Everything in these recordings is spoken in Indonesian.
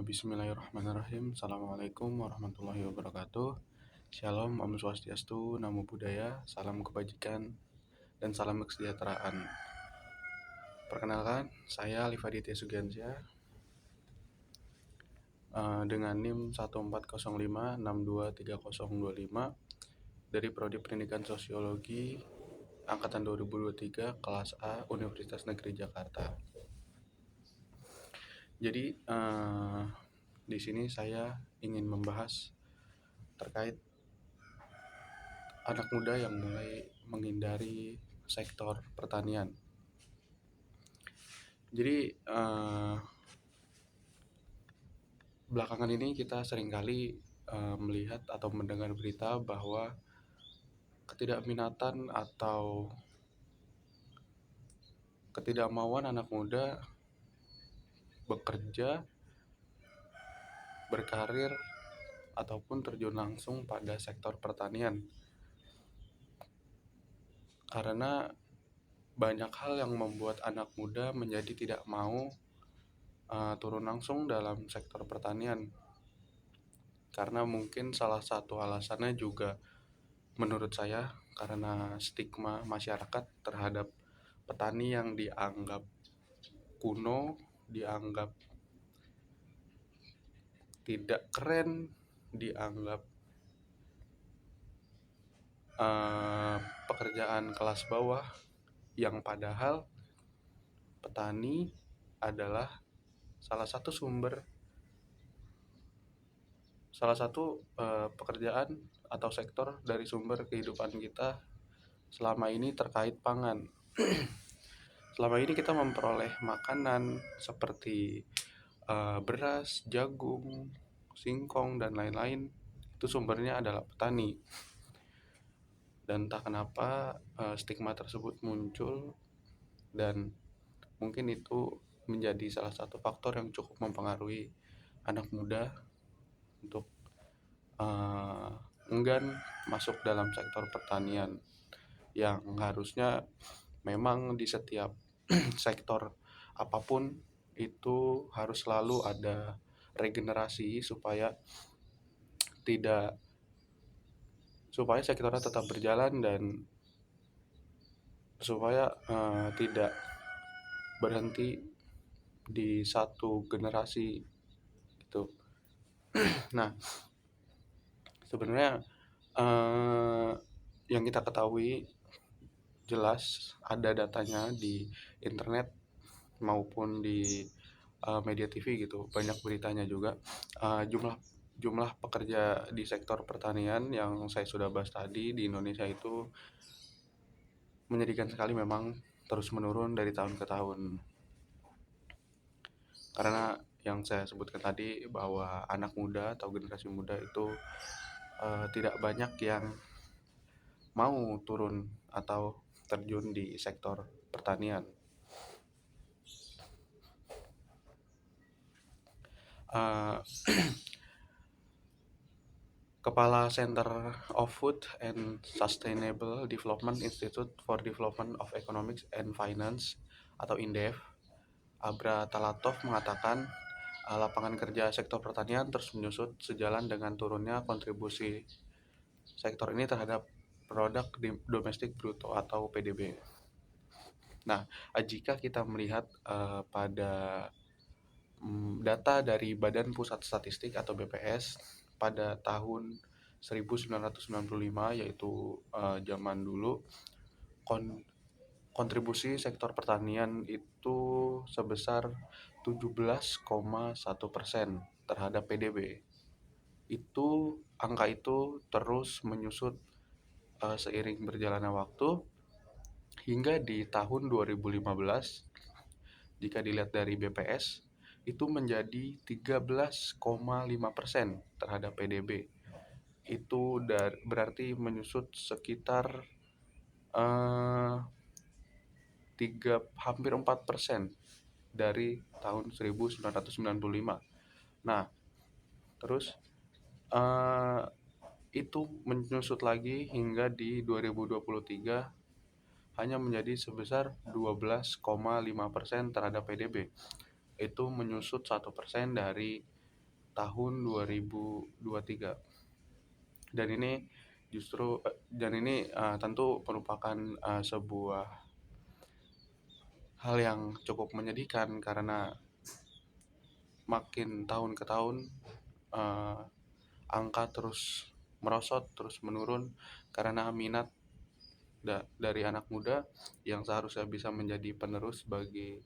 Bismillahirrahmanirrahim. Assalamualaikum warahmatullahi wabarakatuh. Shalom, Om Swastiastu, Namo Buddhaya, salam kebajikan, dan salam kesejahteraan. Perkenalkan, saya Livaditya Sugiansyah dengan NIM 1405623025 dari Prodi Pendidikan Sosiologi Angkatan 2023 kelas A Universitas Negeri Jakarta. Jadi di sini saya ingin membahas terkait anak muda yang mulai menghindari sektor pertanian. Jadi belakangan ini kita seringkali melihat atau mendengar berita bahwa ketidakminatan atau ketidakmauan anak muda bekerja, berkarir, ataupun terjun langsung pada sektor pertanian. Karena banyak hal yang membuat anak muda menjadi tidak mau turun langsung dalam sektor pertanian. Karena mungkin salah satu alasannya juga menurut saya karena stigma masyarakat terhadap petani yang dianggap kuno, dianggap tidak keren, dianggap pekerjaan kelas bawah, yang padahal petani adalah salah satu pekerjaan atau sektor dari sumber kehidupan kita selama ini terkait pangan. Selama ini kita memperoleh makanan seperti beras, jagung, singkong, dan lain-lain. Itu sumbernya adalah petani. Dan entah kenapa stigma tersebut muncul, dan mungkin itu menjadi salah satu faktor yang cukup mempengaruhi anak muda untuk enggan masuk dalam sektor pertanian, yang harusnya memang di setiap sektor apapun itu harus selalu ada regenerasi supaya sektornya tetap berjalan dan supaya tidak berhenti di satu generasi gitu. Nah, sebenarnya yang kita ketahui jelas ada datanya di internet maupun di media TV gitu, banyak beritanya juga. Jumlah pekerja di sektor pertanian yang saya sudah bahas tadi di Indonesia itu menyedihkan sekali, memang terus menurun dari tahun ke tahun. Karena yang saya sebutkan tadi bahwa anak muda atau generasi muda itu tidak banyak yang mau turun atau terjun di sektor pertanian. Kepala Center of Food and Sustainable Development Institute for Development of Economics and Finance atau INDEF, Abra Talatov, mengatakan lapangan kerja sektor pertanian terus menyusut sejalan dengan turunnya kontribusi sektor ini terhadap produk domestik bruto atau PDB. Nah, jika kita melihat pada data dari Badan Pusat Statistik atau BPS pada tahun 1995, yaitu zaman dulu, kontribusi sektor pertanian itu sebesar 17,1% terhadap PDB. Angka itu terus menyusut seiring berjalannya waktu hingga di tahun 2015, jika dilihat dari BPS, itu menjadi 13,5% terhadap PDB. Itu berarti menyusut sekitar hampir 4% dari tahun 1995. Nah, terus itu menyusut lagi hingga di 2023 hanya menjadi sebesar 12,5% terhadap PDB. itu menyusut 1% dari tahun 2023. Dan ini tentu merupakan sebuah hal yang cukup menyedihkan karena makin tahun ke tahun uh, angka terus merosot, terus menurun karena minat dari anak muda yang seharusnya bisa menjadi penerus bagi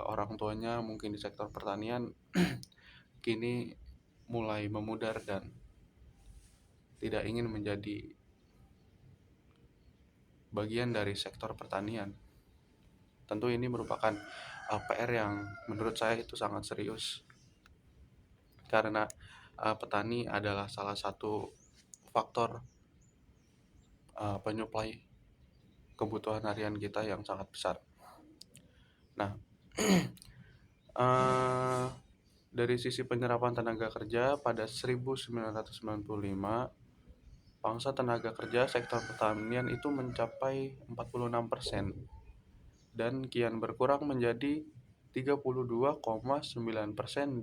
orang tuanya mungkin di sektor pertanian kini mulai memudar dan tidak ingin menjadi bagian dari sektor pertanian. Tentu ini merupakan PR yang menurut saya itu sangat serius karena petani adalah salah satu faktor penyuplai kebutuhan harian kita yang sangat besar. Nah, uh, dari sisi penyerapan tenaga kerja pada 1995, pangsa tenaga kerja sektor pertanian itu mencapai 46% dan kian berkurang menjadi 32,9%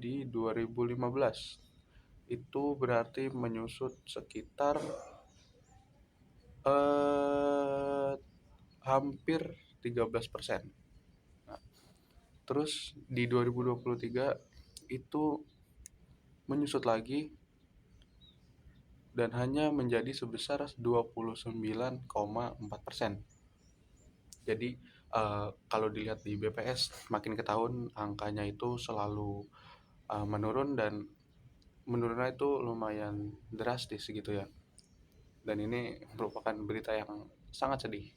di 2015. Itu berarti menyusut sekitar hampir 13%. Nah, terus di 2023 itu menyusut lagi dan hanya menjadi sebesar 29,4%. Jadi kalau dilihat di BPS makin ke tahun angkanya itu selalu menurun dan menurunnya itu lumayan drastis gitu ya. Dan ini merupakan berita yang sangat sedih.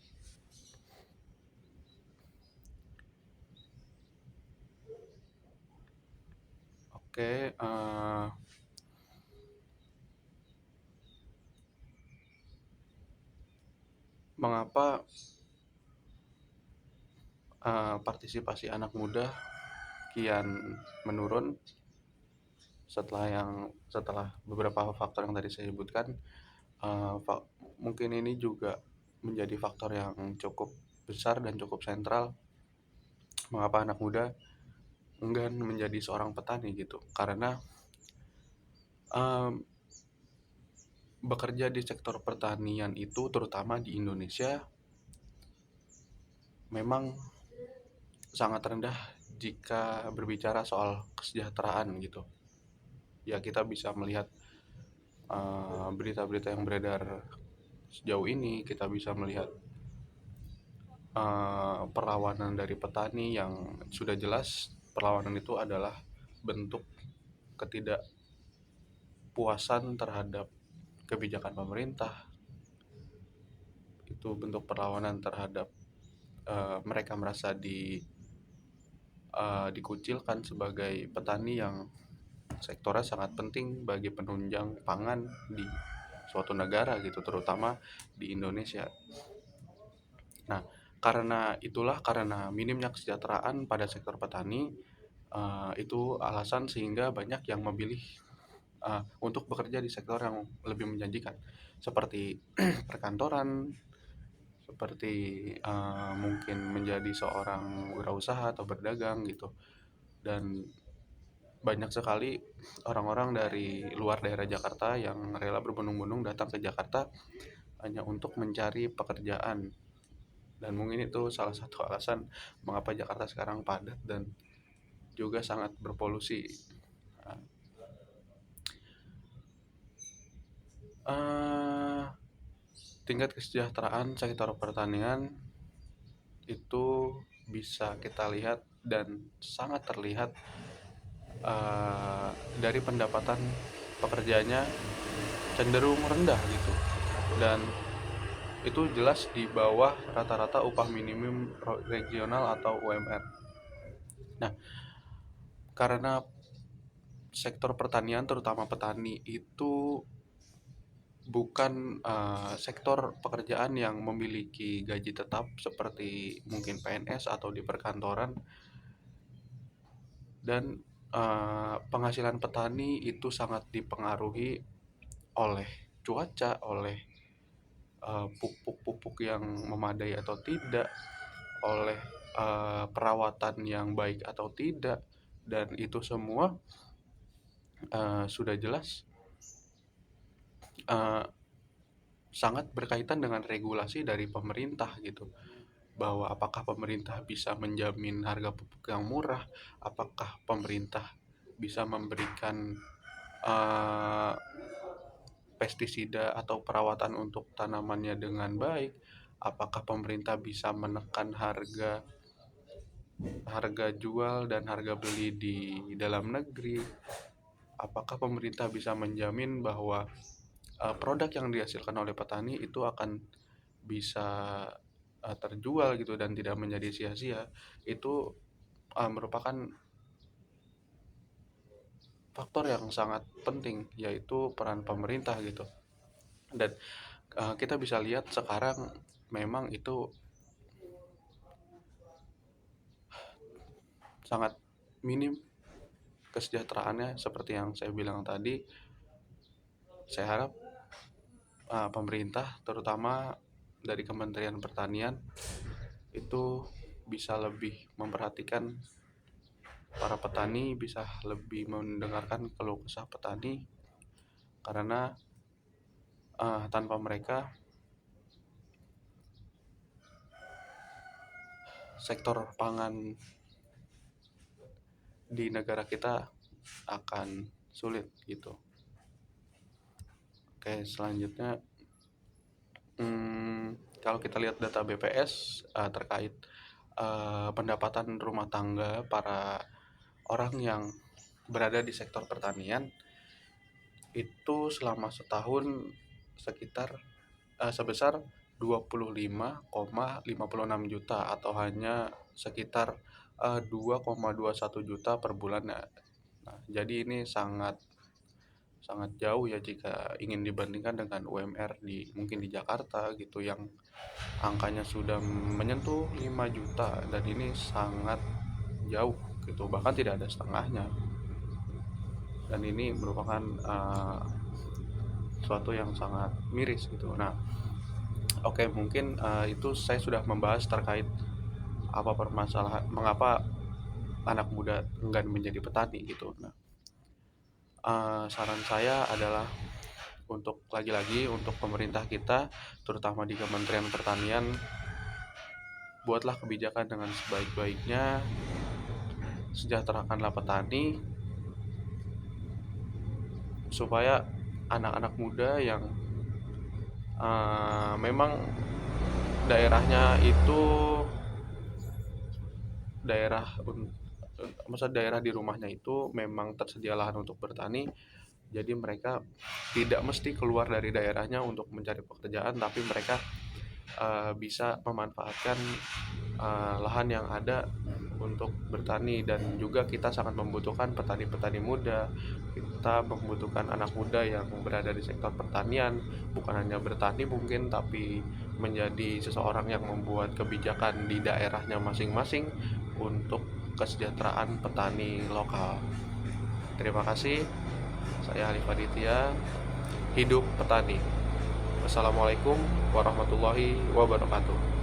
Oke, mengapa partisipasi anak muda kian menurun setelah beberapa faktor yang tadi saya sebutkan? Mungkin ini juga menjadi faktor yang cukup besar dan cukup sentral mengapa anak muda enggan menjadi seorang petani gitu, karena um, bekerja di sektor pertanian itu terutama di Indonesia memang sangat rendah jika berbicara soal kesejahteraan gitu ya. Kita bisa melihat berita-berita yang beredar sejauh ini, kita bisa melihat perlawanan dari petani yang sudah jelas perlawanan itu adalah bentuk ketidakpuasan terhadap kebijakan pemerintah, itu bentuk perlawanan terhadap mereka merasa dikucilkan sebagai petani yang sektornya sangat penting bagi penunjang pangan di suatu negara gitu, terutama di Indonesia. Nah, karena minimnya kesejahteraan pada sektor petani, itu alasan sehingga banyak yang memilih untuk bekerja di sektor yang lebih menjanjikan, seperti perkantoran, seperti mungkin menjadi seorang wirausaha atau berdagang gitu. Dan banyak sekali orang-orang dari luar daerah Jakarta yang rela berbondong-bondong datang ke Jakarta hanya untuk mencari pekerjaan. Dan mungkin itu salah satu alasan mengapa Jakarta sekarang padat dan juga sangat berpolusi. Tingkat kesejahteraan sektor pertanian itu bisa kita lihat dan sangat terlihat dari pendapatan pekerjanya cenderung rendah gitu, dan itu jelas di bawah rata-rata upah minimum regional atau UMR. Nah, karena sektor pertanian terutama petani itu bukan sektor pekerjaan yang memiliki gaji tetap seperti mungkin PNS atau di perkantoran, dan penghasilan petani itu sangat dipengaruhi oleh cuaca, oleh pupuk-pupuk yang memadai atau tidak, oleh perawatan yang baik atau tidak, dan itu semua sudah jelas sangat berkaitan dengan regulasi dari pemerintah gitu, bahwa apakah pemerintah bisa menjamin harga pupuk yang murah, apakah pemerintah bisa memberikan uh, pestisida atau perawatan untuk tanamannya dengan baik, apakah pemerintah bisa menekan harga harga jual dan harga beli di dalam negeri, apakah pemerintah bisa menjamin bahwa produk yang dihasilkan oleh petani itu akan bisa terjual gitu dan tidak menjadi sia-sia. Itu merupakan faktor yang sangat penting, yaitu peran pemerintah gitu. Dan kita bisa lihat sekarang memang itu sangat minim kesejahteraannya. Seperti yang saya bilang tadi, saya harap pemerintah, terutama dari Kementerian Pertanian, itu bisa lebih memperhatikan para petani, bisa lebih mendengarkan keluh kesah petani, karena tanpa mereka sektor pangan di negara kita akan sulit gitu. Oke, selanjutnya kalau kita lihat data BPS terkait pendapatan rumah tangga para orang yang berada di sektor pertanian, itu selama setahun sekitar sebesar 25,56 juta atau hanya sekitar 2,21 juta per bulan. Nah, jadi ini sangat jauh ya jika ingin dibandingkan dengan UMR mungkin di Jakarta gitu, yang angkanya sudah menyentuh 5 juta, dan ini sangat jauh gitu, bahkan tidak ada setengahnya. Dan ini merupakan suatu yang sangat miris gitu. Nah, oke, mungkin itu saya sudah membahas terkait apa permasalahan mengapa anak muda enggan menjadi petani gitu. Nah, saran saya adalah untuk lagi-lagi untuk pemerintah kita, terutama di Kementerian Pertanian, buatlah kebijakan dengan sebaik-baiknya, sejahterakanlah petani supaya anak-anak muda yang memang daerahnya itu daerah di rumahnya itu memang tersedia lahan untuk bertani, jadi mereka tidak mesti keluar dari daerahnya untuk mencari pekerjaan, tapi mereka bisa memanfaatkan lahan yang ada untuk bertani. Dan juga kita sangat membutuhkan petani-petani muda, kita membutuhkan anak muda yang berada di sektor pertanian, bukan hanya bertani mungkin, tapi menjadi seseorang yang membuat kebijakan di daerahnya masing-masing untuk kesejahteraan petani lokal. Terima kasih. Saya Hanif Aditya. Hidup petani. Wassalamualaikum warahmatullahi wabarakatuh.